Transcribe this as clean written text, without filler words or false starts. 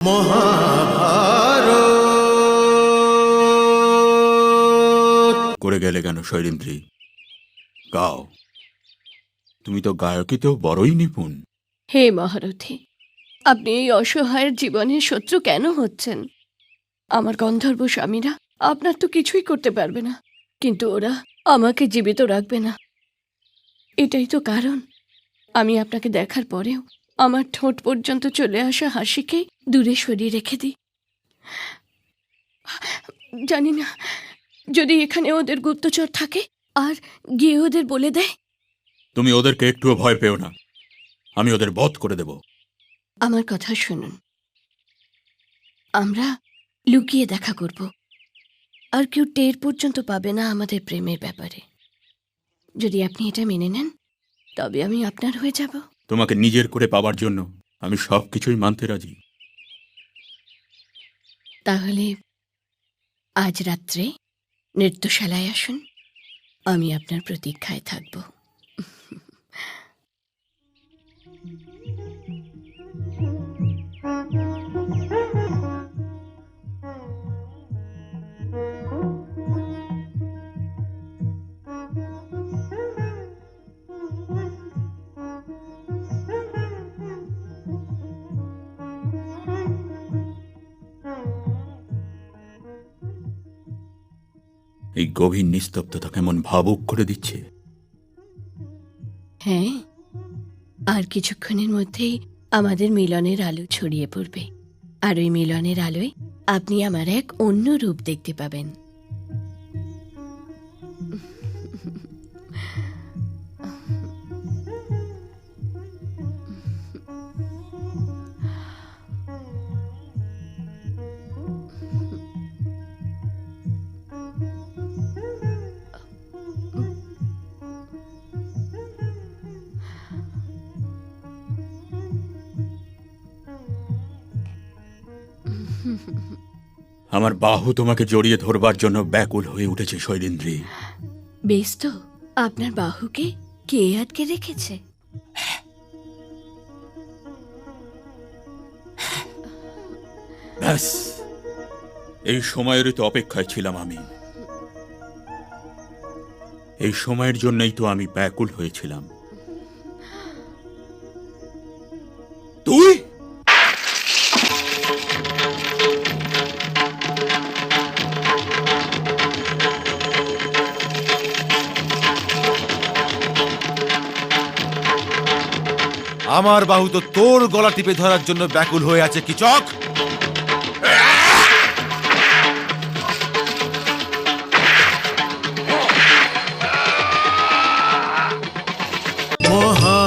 মহাভারত করে গেলে কেন শৈলেন্দ্রী? গাও, তুমি তো গায়কিতেও বড়ই নিপুণ। হে মহারথী, আপনি এই অসহায়ের জীবনের শত্রু কেন হচ্ছেন? আমার গন্ধর্ব স্বামীরা আপনার তো কিছুই করতে পারবে না, কিন্তু ওরা আমাকে জীবিত রাখবে না। এটাই তো কারণ আমি আপনাকে দেখার পরেও আমার ঠোঁট পর্যন্ত চলে আসা হাসিকে দূরে সরিয়ে রেখে দিই। জানি না, যদি এখানে ওদের গুপ্তচর থাকে আর গিয়ে ওদের বলে দেয়। তুমি ওদেরকে একটুও ভয় পেও না, আমি ওদের বধ করে দেব। আমার কথা শুনুন, আমরা লুকিয়ে দেখা করব, আর কেউ টের পর্যন্ত পাবে না আমাদের প্রেমের ব্যাপারে। যদি আপনি এটা মেনে নেন, তবে আমি আপনার হয়ে যাব। তোমাকে নিজের করে পাবার জন্য আমি সবকিছুই মানতে রাজি। তাহলে আজ রাত্রে নৃত্যশালায় আসুন, আমি আপনার প্রতীক্ষায় থাকব। এই গভীর নিস্তব্ধতা কেমন ভাবুক করে দিচ্ছে। হ্যাঁ, আর কিছুক্ষণের মধ্যেই আমাদের মিলনের আলো ছড়িয়ে পড়বে, আর ওই মিলনের আলোয় আপনি আমার এক অন্য রূপ দেখতে পাবেন। আমার বাহু তোমাকে জড়িয়ে ধরবার জন্য ব্যাকুল হয়ে উঠেছে শৈলেন্দ্রী। বেশ তো, আপনার বাহুকে কে আটকে রেখেছে? ব্যাস, এই সময়েরই তো অপেক্ষায় ছিলাম আমি। এই সময়ের জন্যই তো আমি ব্যাকুল হয়েছিলাম। তুই আমার বাহু তো তোর গলা টিপে ধরার জন্য ব্যাকুল হয়ে আছে কিচক। মহা